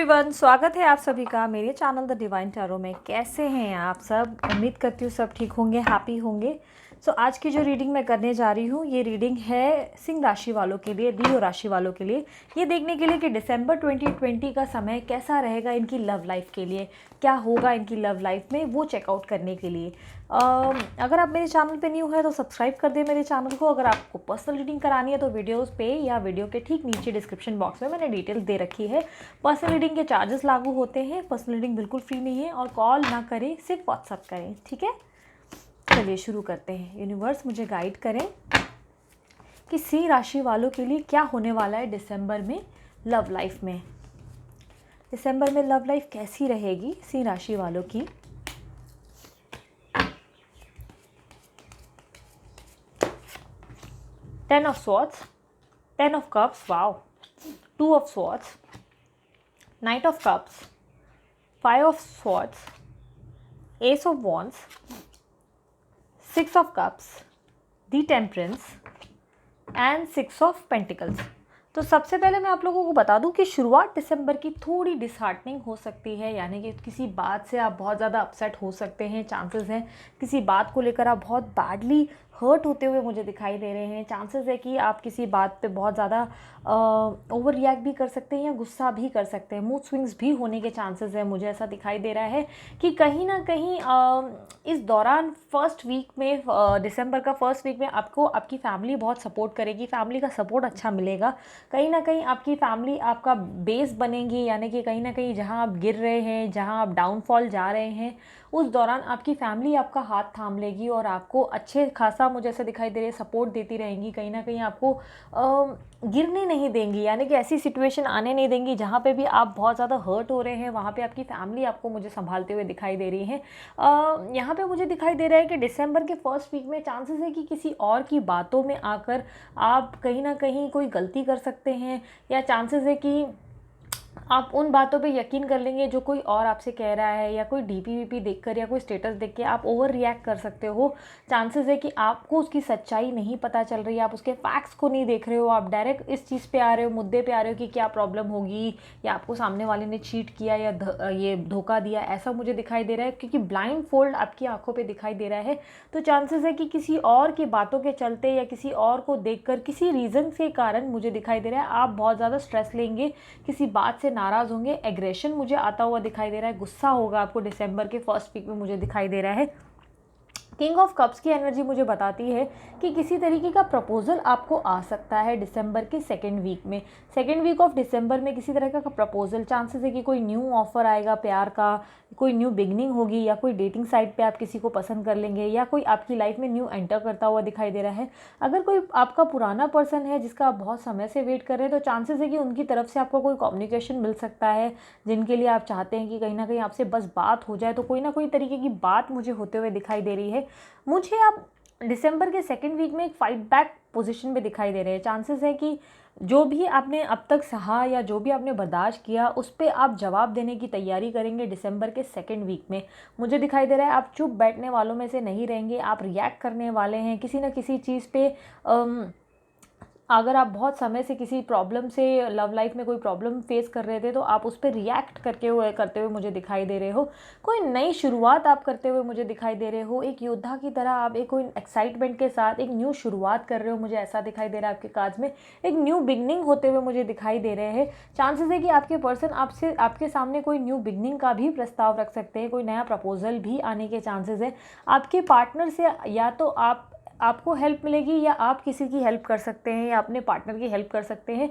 Everyone, स्वागत है आप सभी का मेरे चैनल द डिवाइन टैरो में। कैसे हैं आप सब? उम्मीद करती हूँ सब ठीक होंगे, हैप्पी होंगे। आज की जो रीडिंग मैं करने जा रही हूँ, ये रीडिंग है सिंह राशि वालों के लिए, लियो राशि वालों के लिए। ये देखने के लिए कि दिसंबर 2020 का समय कैसा रहेगा इनकी लव लाइफ के लिए, क्या होगा इनकी लव लाइफ में, वो चेकआउट करने के लिए। अगर आप मेरे चैनल पे न्यू है तो सब्सक्राइब कर दें मेरे चैनल को। अगर आपको पर्सनल रीडिंग करानी है तो वीडियोस पे या वीडियो के ठीक नीचे डिस्क्रिप्शन बॉक्स में मैंने डिटेल्स दे रखी है। पर्सनल रीडिंग के चार्जेस लागू होते हैं, पर्सनल रीडिंग बिल्कुल फ्री नहीं है, और कॉल ना करें, सिर्फ व्हाट्सअप करें, ठीक है। चलिए शुरू करते हैं। यूनिवर्स मुझे गाइड करें कि सिंह राशि वालों के लिए क्या होने वाला है दिसंबर में लव लाइफ में। दिसंबर में लव लाइफ कैसी रहेगी सिंह राशि वालों की। Ten of Swords, Ten of Cups, wow, Two of Swords, Knight of Cups, Five of Swords, Ace of Wands, Six of Cups, The Temperance and Six of Pentacles। तो सबसे पहले मैं आप लोगों को बता दूं कि शुरुआत दिसंबर की थोड़ी डिसहार्टनिंग हो सकती है, यानी कि किसी बात से आप बहुत ज़्यादा अपसेट हो सकते हैं। चांसेस हैं किसी बात को लेकर आप बहुत बैडली हर्ट होते हुए मुझे दिखाई दे रहे हैं। चांसेस है कि आप किसी बात पे बहुत ज़्यादा ओवर रिएक्ट भी कर सकते हैं या गुस्सा भी कर सकते हैं। मूड स्विंग्स भी होने के चांसेस है। मुझे ऐसा दिखाई दे रहा है कि कहीं ना कहीं इस दौरान फर्स्ट वीक में, दिसंबर का फर्स्ट वीक में आपको आपकी फैमिली बहुत सपोर्ट करेगी। फैमिली का सपोर्ट अच्छा मिलेगा। कहीं ना कहीं आपकी फैमिली आपका बेस बनेगी, यानी कि कहीं ना कहीं जहाँ आप गिर रहे हैं, जहाँ आप डाउनफॉल जा रहे हैं, उस दौरान आपकी फैमिली आपका हाथ थाम लेगी और आपको अच्छे खासा, मुझे ऐसा दिखाई दे रहा है, सपोर्ट देती रहेंगी। कहीं ना कहीं आपको गिरने नहीं देंगी, यानी कि ऐसी सिचुएशन आने नहीं देंगी जहाँ पे भी आप बहुत ज़्यादा हर्ट हो रहे हैं, वहाँ पे आपकी फैमिली आपको मुझे संभालते हुए दिखाई दे रही है। यहाँ पे मुझे दिखाई दे रहा है कि दिसंबर के फर्स्ट वीक में चांसेस है कि किसी और की बातों में आकर आप कहीं ना कहीं कोई गलती कर सकते हैं, या चांसेस है कि आप उन बातों पे यकीन कर लेंगे जो कोई और आपसे कह रहा है, या कोई डीपी वीपी देखकर या कोई स्टेटस देख के आप ओवर रिएक्ट कर सकते हो। चांसेस है कि आपको उसकी सच्चाई नहीं पता चल रही है, आप उसके फैक्ट्स को नहीं देख रहे हो, आप डायरेक्ट इस चीज़ पे आ रहे हो, मुद्दे पे आ रहे हो कि क्या प्रॉब्लम होगी, या आपको सामने वाले ने चीट किया या ये धोखा दिया, ऐसा मुझे दिखाई दे रहा है। क्योंकि ब्लाइंड फोल्ड आपकी आंखों पर दिखाई दे रहा है, तो चांसेस है कि किसी और की बातों के चलते या किसी और को देख कर, किसी रीज़न के कारण मुझे दिखाई दे रहा है आप बहुत ज़्यादा स्ट्रेस लेंगे, किसी बात से नाराज़ होंगे। एग्रेशन मुझे आता हुआ दिखाई दे रहा है, गुस्सा होगा आपको दिसंबर के फर्स्ट वीक में मुझे दिखाई दे रहा है। किंग ऑफ कप्स की एनर्जी मुझे बताती है कि किसी तरीके का प्रपोजल आपको आ सकता है दिसंबर के सेकेंड वीक में। सेकेंड वीक ऑफ दिसंबर में किसी तरह का प्रपोजल, चांसेस है कि कोई न्यू ऑफर आएगा प्यार का, कोई न्यू बिगनिंग होगी, या कोई डेटिंग साइट पे आप किसी को पसंद कर लेंगे, या कोई आपकी लाइफ में न्यू एंटर करता हुआ दिखाई दे रहा है। अगर कोई आपका पुराना पर्सन है जिसका आप बहुत समय से वेट कर रहे हैं, तो चांसेस है कि उनकी तरफ से आपको कोई कम्युनिकेशन मिल सकता है, जिनके लिए आप चाहते हैं कि कहीं ना कहीं आपसे बस बात हो जाए। तो कोई ना कोई तरीके की बात मुझे होते हुए दिखाई दे रही है। मुझे आप दिसंबर के सेकेंड वीक में एक फाइट बैक पोजीशन में दिखाई दे रहे हैं। चांसेस है कि जो भी आपने अब तक सहा या जो भी आपने बर्दाश्त किया, उस पर आप जवाब देने की तैयारी करेंगे दिसंबर के सेकेंड वीक में। मुझे दिखाई दे रहा है आप चुप बैठने वालों में से नहीं रहेंगे, आप रिएक्ट करने वाले हैं किसी न किसी चीज़ पे। अगर आप बहुत समय से किसी प्रॉब्लम से, लव लाइफ में कोई प्रॉब्लम फेस कर रहे थे, तो आप उस पर रिएक्ट करते हुए मुझे दिखाई दे रहे हो। कोई नई शुरुआत आप करते हुए मुझे दिखाई दे रहे हो। एक योद्धा की तरह आप एक कोई एक्साइटमेंट के साथ एक न्यू शुरुआत कर रहे हो, मुझे ऐसा दिखाई दे रहा है। आपके कार्ड्स में एक न्यू बिगनिंग होते हुए मुझे दिखाई दे रहे हैं। चांसेस है कि आपके पर्सन आपके सामने कोई न्यू बिगनिंग का भी प्रस्ताव रख सकते हैं, कोई नया प्रपोजल भी आने के चांसेस है। आपके पार्टनर से या तो आपको हेल्प मिलेगी, या आप किसी की हेल्प कर सकते हैं, या अपने पार्टनर की हेल्प कर सकते हैं।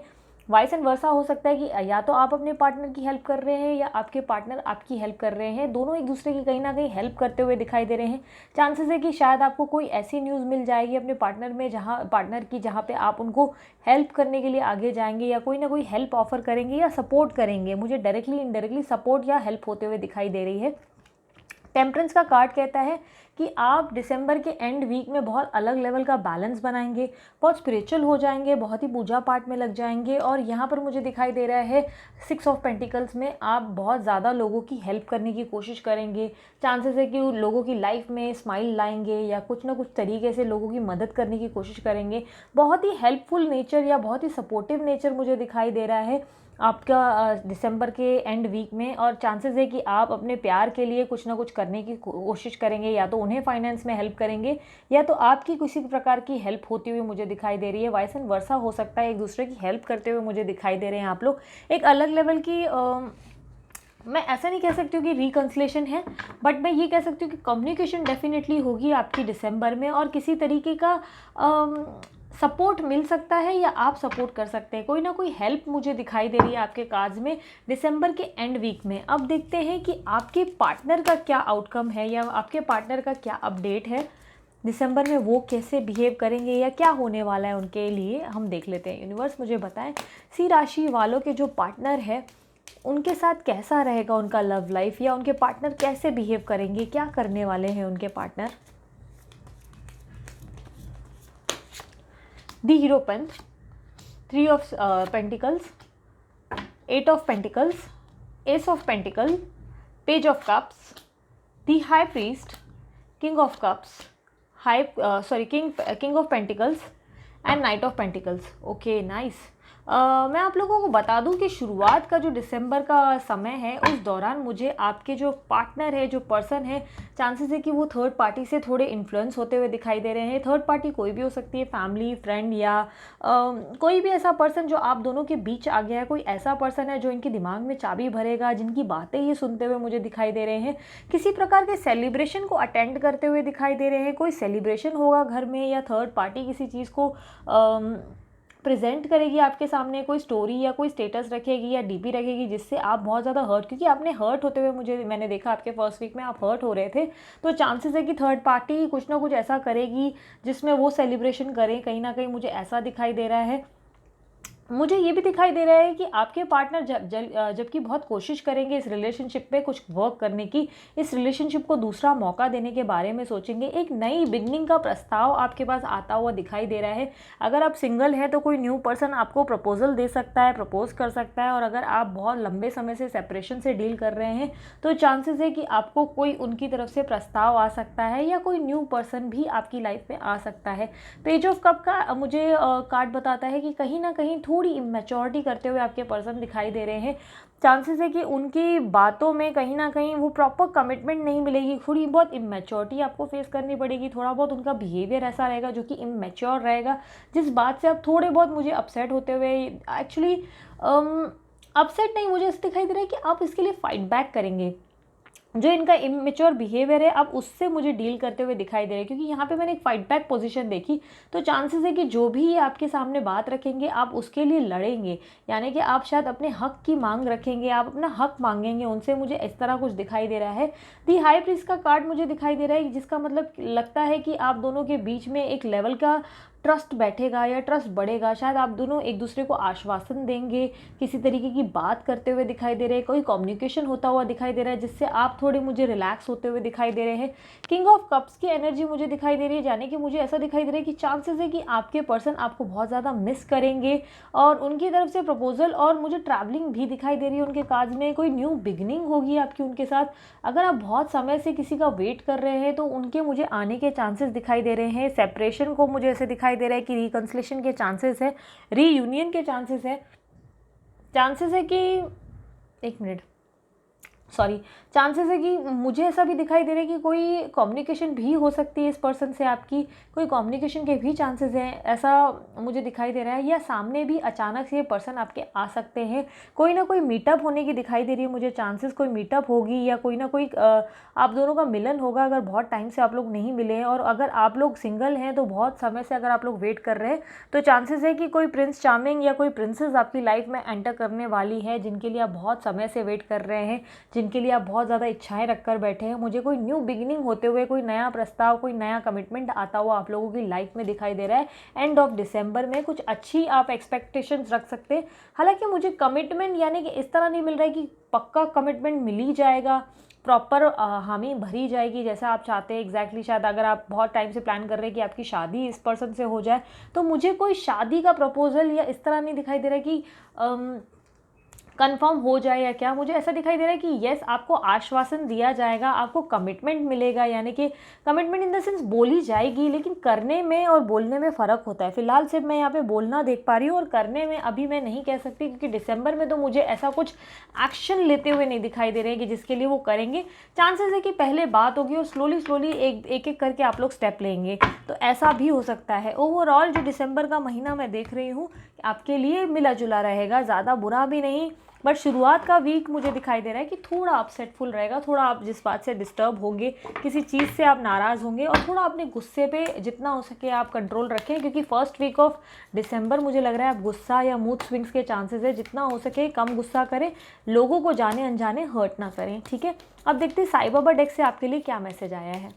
वाइस एंड वर्सा हो सकता है कि या तो आप अपने पार्टनर की हेल्प कर रहे हैं, या आपके पार्टनर आपकी हेल्प कर रहे हैं। दोनों एक दूसरे की कहीं ना कहीं हेल्प करते हुए दिखाई दे रहे हैं। चांसेस है कि शायद आपको कोई ऐसी न्यूज़ मिल जाएगी अपने पार्टनर की जहाँ पे आप उनको हेल्प करने के लिए आगे जाएंगे, या कोई ना कोई हेल्प ऑफर करेंगे या सपोर्ट करेंगे। मुझे डायरेक्टली इनडायरेक्टली सपोर्ट या हेल्प होते हुए दिखाई दे रही है। टेम्परेंस का कार्ड कहता है कि आप दिसंबर के एंड वीक में बहुत अलग लेवल का बैलेंस बनाएंगे, बहुत स्पिरिचुअल हो जाएंगे, बहुत ही पूजा पाठ में लग जाएंगे। और यहाँ पर मुझे दिखाई दे रहा है 6 ऑफ पेंटिकल्स में आप बहुत ज़्यादा लोगों की हेल्प करने की कोशिश करेंगे। चांसेस है कि लोगों की लाइफ में स्माइल लाएंगे या कुछ ना कुछ तरीके से लोगों की मदद करने की कोशिश करेंगे। बहुत ही हेल्पफुल नेचर या बहुत ही सपोर्टिव नेचर मुझे दिखाई दे रहा है आपका दिसंबर के एंड वीक में। और चांसेस है कि आप अपने प्यार के लिए कुछ ना कुछ करने की कोशिश करेंगे, या तो उन्हें फाइनेंस में हेल्प करेंगे या तो आपकी किसी प्रकार की हेल्प होती हुई मुझे दिखाई दे रही है। वाइस एंड वर्सा हो सकता है, एक दूसरे की हेल्प करते हुए मुझे दिखाई दे रहे हैं आप लोग। एक अलग लेवल की मैं ऐसा नहीं कह सकती हूँ कि रिकन्सिलेशन है, बट मैं ये कह सकती हूँ कि कम्युनिकेशन डेफिनेटली होगी आपकी दिसंबर में, और किसी तरीके का सपोर्ट मिल सकता है या आप सपोर्ट कर सकते हैं। कोई ना कोई हेल्प मुझे दिखाई दे रही है आपके कार्ड्स में दिसंबर के एंड वीक में। अब देखते हैं कि आपके पार्टनर का क्या आउटकम है या आपके पार्टनर का क्या अपडेट है दिसंबर में, वो कैसे बिहेव करेंगे या क्या होने वाला है उनके लिए, हम देख लेते हैं। यूनिवर्स मुझे बताएं सी राशि वालों के जो पार्टनर है उनके साथ कैसा रहेगा उनका लव लाइफ, या उनके पार्टनर कैसे बिहेव करेंगे, क्या करने वाले हैं उनके पार्टनर। The hierophant, 3 of pentacles, 8 of pentacles, ace of pentacle, page of cups, the high priest, king of cups, king of pentacles and knight of pentacles. Okay nice. मैं आप लोगों को बता दूं कि शुरुआत का जो दिसंबर का समय है उस दौरान मुझे आपके जो पार्टनर है, जो पर्सन है, चांसेस है कि वो थर्ड पार्टी से थोड़े इन्फ्लुएंस होते हुए दिखाई दे रहे हैं। थर्ड पार्टी कोई भी हो सकती है, फैमिली, फ्रेंड, या कोई भी ऐसा पर्सन जो आप दोनों के बीच आ गया है। कोई ऐसा पर्सन है जो इनके दिमाग में चाबी भरेगा, जिनकी बातें ही सुनते हुए मुझे दिखाई दे रहे हैं। किसी प्रकार के सेलिब्रेशन को अटेंड करते हुए दिखाई दे रहे हैं। कोई सेलिब्रेशन होगा घर में, या थर्ड पार्टी किसी चीज़ को प्रेजेंट करेगी आपके सामने, कोई स्टोरी या कोई स्टेटस रखेगी या डीपी रखेगी, जिससे आप बहुत ज़्यादा हर्ट, क्योंकि आपने हर्ट होते हुए मैंने देखा आपके फर्स्ट वीक में आप हर्ट हो रहे थे। तो चांसेस है कि थर्ड पार्टी कुछ ना कुछ ऐसा करेगी जिसमें वो सेलिब्रेशन करें, कहीं ना कहीं मुझे ऐसा दिखाई दे रहा है। मुझे ये भी दिखाई दे रहा है कि आपके पार्टनर जबकि बहुत कोशिश करेंगे इस रिलेशनशिप पे कुछ वर्क करने की, इस रिलेशनशिप को दूसरा मौका देने के बारे में सोचेंगे। एक नई बिगनिंग का प्रस्ताव आपके पास आता हुआ दिखाई दे रहा है। अगर आप सिंगल हैं तो कोई न्यू पर्सन आपको प्रपोजल दे सकता है, प्रपोज कर सकता है। और अगर आप बहुत लंबे समय से सेपरेशन से डील कर रहे हैं तो चांसेस है कि आपको कोई उनकी तरफ से प्रस्ताव आ सकता है, या कोई न्यू पर्सन भी आपकी लाइफ में आ सकता है। पेज ऑफ कप का मुझे कार्ड बताता है कि कहीं ना कहीं थोड़ी इमेच्योरिटी करते हुए आपके पर्सन दिखाई दे रहे हैं। चांसेस है कि उनकी बातों में कहीं ना कहीं वो प्रॉपर कमिटमेंट नहीं मिलेगी, थोड़ी बहुत इमेच्योरिटी आपको फेस करनी पड़ेगी। थोड़ा बहुत उनका बिहेवियर ऐसा रहेगा जो कि इमेच्योर रहेगा, जिस बात से आप थोड़े बहुत मुझे अपसेट होते हुए, एक्चुअली अपसेट नहीं, मुझे ऐसा दिखाई दे रहा है कि आप इसके लिए फाइट बैक करेंगे। जो इनका इमेच्योर बिहेवियर है अब उससे मुझे डील करते हुए दिखाई दे रहे हैं, क्योंकि यहाँ पे मैंने एक फाइट बैक पोजीशन देखी। तो चांसेस है कि जो भी ये आपके सामने बात रखेंगे आप उसके लिए लड़ेंगे, यानी कि आप शायद अपने हक की मांग रखेंगे, आप अपना हक मांगेंगे उनसे, मुझे इस तरह कुछ दिखाई दे रहा है। दी हाई प्रीस्ट का कार्ड मुझे दिखाई दे रहा है, जिसका मतलब लगता है कि आप दोनों के बीच में एक लेवल का ट्रस्ट बैठेगा या ट्रस्ट बढ़ेगा। शायद आप दोनों एक दूसरे को आश्वासन देंगे, किसी तरीके की बात करते हुए दिखाई दे रहे हैं, कोई कम्युनिकेशन होता हुआ दिखाई दे रहा है जिससे आप थोड़े मुझे रिलैक्स होते हुए दिखाई दे रहे हैं। किंग ऑफ कप्स की एनर्जी मुझे दिखाई दे रही है, यानी कि मुझे ऐसा दिखाई दे रहा है कि चांसेस है कि आपके पर्सन आपको बहुत ज़्यादा मिस करेंगे और उनकी तरफ से प्रपोजल, और मुझे ट्रैवलिंग भी दिखाई दे रही है उनके कार्ड्स में। कोई न्यू बिगनिंग होगी आपकी उनके साथ। अगर आप बहुत समय से किसी का वेट कर रहे हैं तो उनके मुझे आने के चांसेस दिखाई दे रहे हैं। सेपरेशन को मुझे ऐसे दिखाई दे रहा है कि रिकन्सिलेशन के चांसेस है, रीयूनियन के चांसेस है। चांसेस है कि एक मिनट, सॉरी, चांसेस है कि मुझे ऐसा भी दिखाई दे रहा है कि कोई कम्युनिकेशन भी हो सकती है इस पर्सन से आपकी, कोई कम्युनिकेशन के भी चांसेस हैं, ऐसा मुझे दिखाई दे रहा है। या सामने भी अचानक से ये पर्सन आपके आ सकते हैं। कोई ना कोई मीटअप होने की दिखाई दे रही है मुझे चांसेस, कोई मीटअप होगी या कोई ना कोई आप दोनों का मिलन होगा। अगर बहुत टाइम से आप लोग नहीं मिले हैं और अगर आप लोग सिंगल हैं तो बहुत समय से अगर आप लोग वेट कर रहे हैं तो चांसेस है कि कोई प्रिंस चार्मिंग या कोई प्रिंसेस आपकी लाइफ में एंटर करने वाली है, जिनके लिए आप बहुत समय से वेट कर रहे हैं, जिनके लिए आप बहुत ज़्यादा इच्छाएं रखकर बैठे हैं। मुझे कोई न्यू बिगिनिंग होते हुए, कोई नया प्रस्ताव, कोई नया कमिटमेंट आता हुआ आप लोगों की लाइफ में दिखाई दे रहा है। एंड ऑफ दिसंबर में कुछ अच्छी आप एक्सपेक्टेशंस रख सकते हैं। हालांकि मुझे कमिटमेंट यानी कि इस तरह नहीं मिल रहा है कि पक्का कमिटमेंट मिल ही जाएगा, प्रॉपर हामी भरी जाएगी जैसा आप चाहते हैं एग्जैक्टली। शायद अगर आप बहुत टाइम से प्लान कर रहे हैं कि आपकी शादी इस पर्सन से हो जाए, तो मुझे कोई शादी का प्रपोजल या इस तरह नहीं दिखाई दे रहा है कि कंफर्म हो जाए या क्या। मुझे ऐसा दिखाई दे रहा है कि येस, आपको आश्वासन दिया जाएगा, आपको कमिटमेंट मिलेगा, यानी कि कमिटमेंट इन द सेंस बोली जाएगी, लेकिन करने में और बोलने में फ़र्क होता है। फिलहाल सिर्फ मैं यहाँ पे बोलना देख पा रही हूँ और करने में अभी मैं नहीं कह सकती, क्योंकि दिसंबर में तो मुझे ऐसा कुछ एक्शन लेते हुए नहीं दिखाई दे रहे हैं कि जिसके लिए वो करेंगे। चांसेस है कि पहले बात होगी और स्लोली एक एक करके आप लोग स्टेप लेंगे, तो ऐसा भी हो सकता है। ओवरऑल जो दिसंबर का महीना मैं देख रही हूँ आपके लिए मिला जुला रहेगा, ज़्यादा बुरा भी नहीं, बट शुरुआत का वीक मुझे दिखाई दे रहा है कि थोड़ा अपसेटफुल रहेगा। थोड़ा आप जिस बात से डिस्टर्ब होंगे, किसी चीज़ से आप नाराज़ होंगे, और थोड़ा अपने गुस्से पे जितना हो सके आप कंट्रोल रखें, क्योंकि फर्स्ट वीक ऑफ दिसंबर मुझे लग रहा है आप गुस्सा या मूड स्विंग्स के चांसेस है। जितना हो सके कम गुस्सा करें, लोगों को जाने अनजाने हर्ट ना करें, ठीक है। अब देखते हैं साईं बाबा डेक से आपके लिए क्या मैसेज आया है।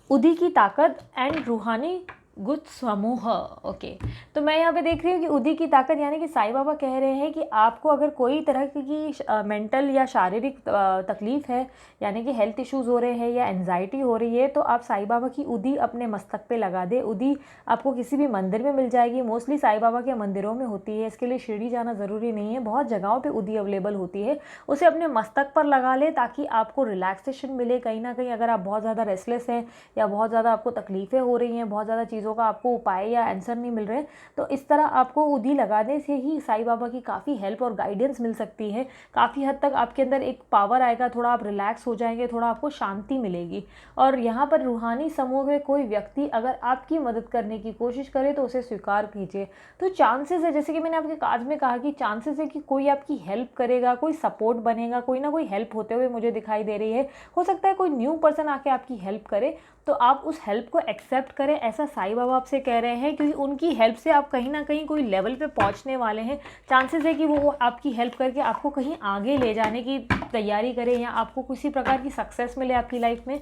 उदी की ताकत एंड रूहानी गुड समूह। ओके, तो मैं यहाँ पे देख रही हूँ कि उदी की ताकत, यानी कि साईं बाबा कह रहे हैं कि आपको अगर कोई तरह की मेंटल या शारीरिक तकलीफ़ है, यानी कि हेल्थ इश्यूज़ हो रहे हैं या एनजाइटी हो रही है, तो आप साईं बाबा की उदी अपने मस्तक पे लगा दे। उदी आपको किसी भी मंदिर में मिल जाएगी, मोस्टली साईं बाबा के मंदिरों में होती है, इसके लिए शिरडी जाना ज़रूरी नहीं है, बहुत जगहों पर उदी अवेलेबल होती है। उसे अपने मस्तक पर लगा ले ताकि आपको रिलैक्सेशन मिले। कहीं ना कहीं अगर आप बहुत ज़्यादा रेस्टलेस हैं या बहुत ज़्यादा आपको तकलीफ़ें हो रही हैं, बहुत ज़्यादा चीज़ों का आपको उपाय या आंसर नहीं मिल रहे, तो इस तरह आपको उदी लगाने से ही साईं बाबा की काफ़ी हेल्प और गाइडेंस मिल सकती है। काफ़ी हद तक आपके अंदर एक पावर आएगा, थोड़ा आप रिलैक्स हो जाएंगे, थोड़ा आपको शांति मिलेगी। और यहाँ पर रूहानी समूह में कोई व्यक्ति अगर आपकी मदद करने की कोशिश करे तो उसे स्वीकार कीजिए। तो चांसेस है, जैसे कि मैंने आपके कार्ड में कहा कि चांसेस है कि कोई आपकी हेल्प करेगा, कोई सपोर्ट बनेगा, कोई ना कोई हेल्प होते हुए मुझे दिखाई दे रही है। हो सकता है कोई न्यू पर्सन आके आपकी हेल्प करे, तो आप उस हेल्प को एक्सेप्ट करें, ऐसा साईं बाबा आपसे कह रहे हैं, क्योंकि उनकी हेल्प से आप कहीं ना कहीं कोई लेवल पे पहुंचने वाले हैं। चांसेस है कि वो आपकी हेल्प करके आपको कहीं आगे ले जाने की तैयारी करें या आपको किसी प्रकार की सक्सेस मिले आपकी लाइफ में।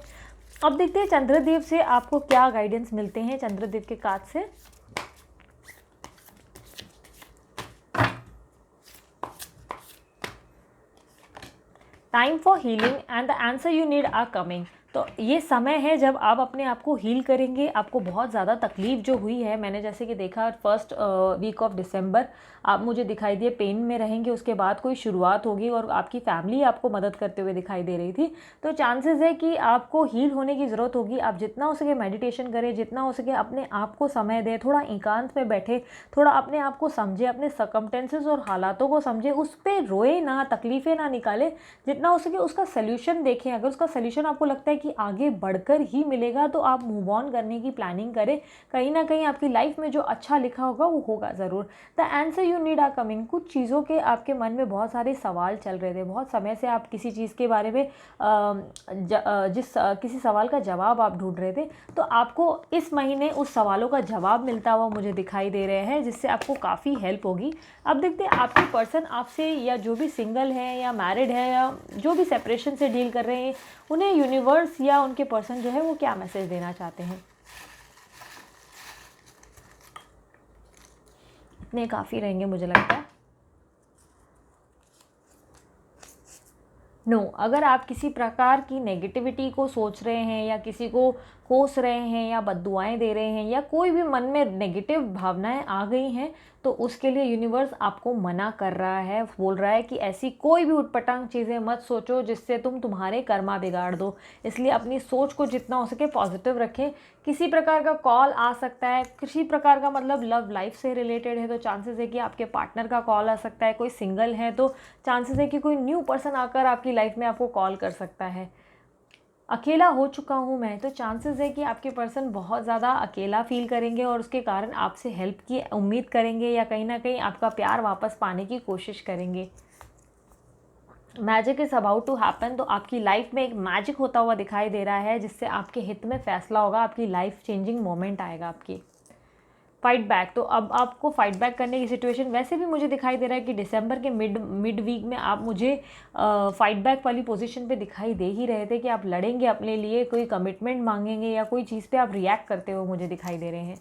अब देखते हैं चंद्रदेव से आपको क्या गाइडेंस मिलते हैं, चंद्रदेव के कार्ड से। Time for healing and the answer you need are coming. तो ये समय है जब आप अपने आप को हील करेंगे। आपको बहुत ज़्यादा तकलीफ जो हुई है, मैंने जैसे कि देखा फर्स्ट वीक ऑफ दिसंबर आप मुझे दिखाई दिए पेन में रहेंगे, उसके बाद कोई शुरुआत होगी और आपकी फैमिली आपको मदद करते हुए दिखाई दे रही थी। तो चांसेस है कि आपको हील होने की ज़रूरत होगी। आप जितना हो सके मेडिटेशन करें, जितना हो सके अपने आप को समय दें, थोड़ा एकांत में बैठे, थोड़ा अपने आप को समझे, अपने सर्कमस्टेंसेस और हालातों को समझे, उस पर रोए ना, तकलीफ़ें ना निकालें, जितना हो सके उसका सल्यूशन देखें। अगर उसका सल्यूशन आपको लगता है कि आगे बढ़कर ही मिलेगा तो आप मूव ऑन करने की प्लानिंग करें। कहीं ना कहीं आपकी लाइफ में जो अच्छा लिखा होगा वो होगा ज़रूर। The answer you need are coming. कुछ चीज़ों के आपके मन में बहुत सारे सवाल चल रहे थे, बहुत समय से आप किसी चीज़ के बारे में किसी सवाल का जवाब आप ढूंढ रहे थे, तो आपको इस महीने उस सवालों का जवाब मिलता हुआ मुझे दिखाई दे रहे हैं, जिससे आपको काफ़ी हेल्प होगी। अब देखते हैं आपके पर्सन आपसे, या जो भी सिंगल है या मैरिड है या जो भी सेपरेशन से डील कर रहे हैं, उन्हें यूनिवर्स या उनके पर्सन जो है वो क्या मैसेज देना चाहते हैं। इतने काफ़ी रहेंगे मुझे लगता है। नो, अगर आप किसी प्रकार की नेगेटिविटी को सोच रहे हैं या किसी को कोस रहे हैं या बद्दुआएं दे रहे हैं या कोई भी मन में नेगेटिव भावनाएं आ गई हैं, तो उसके लिए यूनिवर्स आपको मना कर रहा है, बोल रहा है कि ऐसी कोई भी उटपटांग चीज़ें मत सोचो जिससे तुम्हारे कर्मा बिगाड़ दो। इसलिए अपनी सोच को जितना हो सके पॉजिटिव रखें। किसी प्रकार का कॉल आ सकता है, किसी प्रकार का मतलब लव लाइफ से रिलेटेड है तो चांसेस है कि आपके पार्टनर का कॉल आ सकता है। कोई सिंगल है तो चांसेस है कि कोई न्यू पर्सन आकर आपकी लाइफ में आपको कॉल कर सकता है। अकेला हो चुका हूँ मैं, तो चांसेस है कि आपके पर्सन बहुत ज़्यादा अकेला फील करेंगे और उसके कारण आपसे हेल्प की उम्मीद करेंगे या कहीं ना कहीं आपका प्यार वापस पाने की कोशिश करेंगे। Magic is about to happen. तो आपकी लाइफ में एक मैजिक होता हुआ दिखाई दे रहा है, जिससे आपके हित में फैसला होगा, आपकी लाइफ चेंजिंग मोमेंट आएगा आपकी। फाइट बैक, तो अब आपको फाइट बैक करने की सिचुएशन वैसे भी मुझे दिखाई दे रहा है कि दिसंबर के मिड वीक में आप मुझे फाइट बैक वाली पोजीशन पे दिखाई दे ही रहे थे कि आप लड़ेंगे अपने लिए, कोई कमिटमेंट मांगेंगे या कोई चीज़ पे आप रिएक्ट करते हुए मुझे दिखाई दे रहे हैं।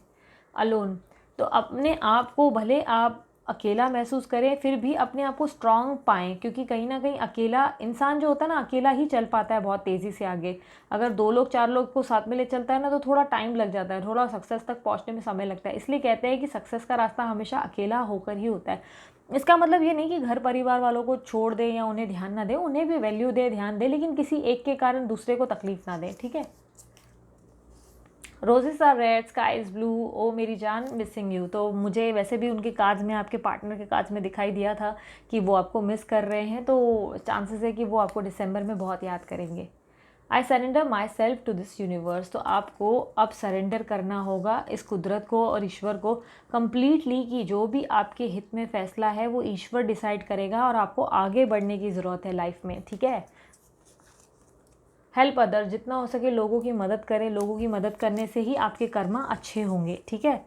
अलोन, तो अपने आप को भले आप अकेला महसूस करें फिर भी अपने आप को स्ट्रांग पाएं, क्योंकि कहीं ना कहीं अकेला इंसान जो होता है ना, अकेला ही चल पाता है बहुत तेज़ी से आगे। अगर 2 लोग 4 लोग को साथ में ले चलता है ना तो थोड़ा टाइम लग जाता है, थोड़ा सक्सेस तक पहुंचने में समय लगता है। इसलिए कहते हैं कि सक्सेस का रास्ता हमेशा अकेला होकर ही होता है। इसका मतलब ये नहीं कि घर परिवार वालों को छोड़ दें या उन्हें ध्यान ना दें, उन्हें भी वैल्यू दें, ध्यान दें, लेकिन किसी एक के कारण दूसरे को तकलीफ ना दें, ठीक है। Roses are red, sky is blue, oh मेरी जान मिसिंग यू। तो मुझे वैसे भी उनके कार्ड्स में, आपके पार्टनर के कार्ड्स में दिखाई दिया था कि वो आपको मिस कर रहे हैं, तो चांसेस है कि वो आपको दिसंबर में बहुत याद करेंगे। I surrender myself to this universe. तो आपको अब सरेंडर करना होगा इस कुदरत को और ईश्वर को कम्प्लीटली, कि जो भी आपके हित में फ़ैसला है वो ईश्वर डिसाइड करेगा और आपको आगे बढ़ने की ज़रूरत है लाइफ में, ठीक है। हेल्प अदर, जितना हो सके लोगों की मदद करें, लोगों की मदद करने से ही आपके कर्मा अच्छे होंगे, ठीक है।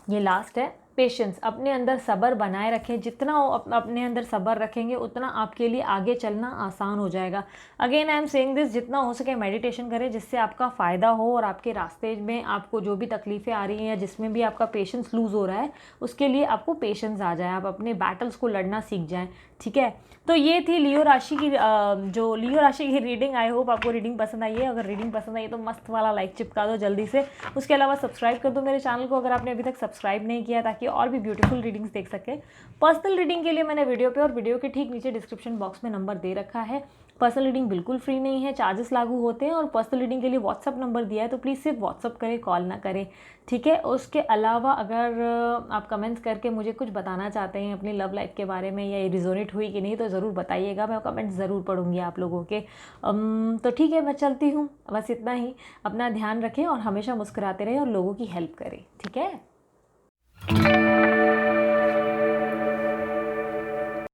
ये लास्ट है, पेशेंस, अपने अंदर सब्र बनाए रखें। जितना अपने अंदर सब्र रखेंगे उतना आपके लिए आगे चलना आसान हो जाएगा। Again I am saying this, जितना हो सके मेडिटेशन करें जिससे आपका फ़ायदा हो और आपके रास्ते में आपको जो भी तकलीफ़ें आ रही हैं या जिसमें भी आपका पेशेंस लूज़ हो रहा है उसके लिए आपको पेशेंस आ जाए, आप अपने बैटल्स को लड़ना सीख जाएँ, ठीक है। तो ये थी लियो राशि की जो लियो राशि की रीडिंग। आई होप आपको रीडिंग पसंद आई है। अगर रीडिंग पसंद आई तो मस्त वाला लाइक चिपका दो जल्दी से। उसके अलावा सब्सक्राइब कर दो मेरे चैनल को अगर आपने अभी तक सब्सक्राइब नहीं किया, ताकि और भी ब्यूटीफुल रीडिंग्स देख सके। पर्सनल रीडिंग के लिए मैंने वीडियो पे और वीडियो के ठीक नीचे डिस्क्रिप्शन बॉक्स में नंबर दे रखा है। पर्सनल रीडिंग बिल्कुल फ्री नहीं है, चार्जेस लागू होते हैं, और पर्सनल रीडिंग के लिए व्हाट्सअप नंबर दिया है, तो प्लीज़ सिर्फ व्हाट्सअप करें, कॉल ना करें, ठीक है। उसके अलावा अगर आप कमेंट्स करके मुझे कुछ बताना चाहते हैं अपनी लव लाइफ के बारे में, या ये रिजोनेट हुई कि नहीं, तो ज़रूर बताइएगा, मैं कमेंट्स ज़रूर पढ़ूंगी आप लोगों के। तो ठीक है, मैं चलती हूँ, बस इतना ही। अपना ध्यान रखें और हमेशा मुस्कुराते रहें और लोगों की हेल्प करें, ठीक है।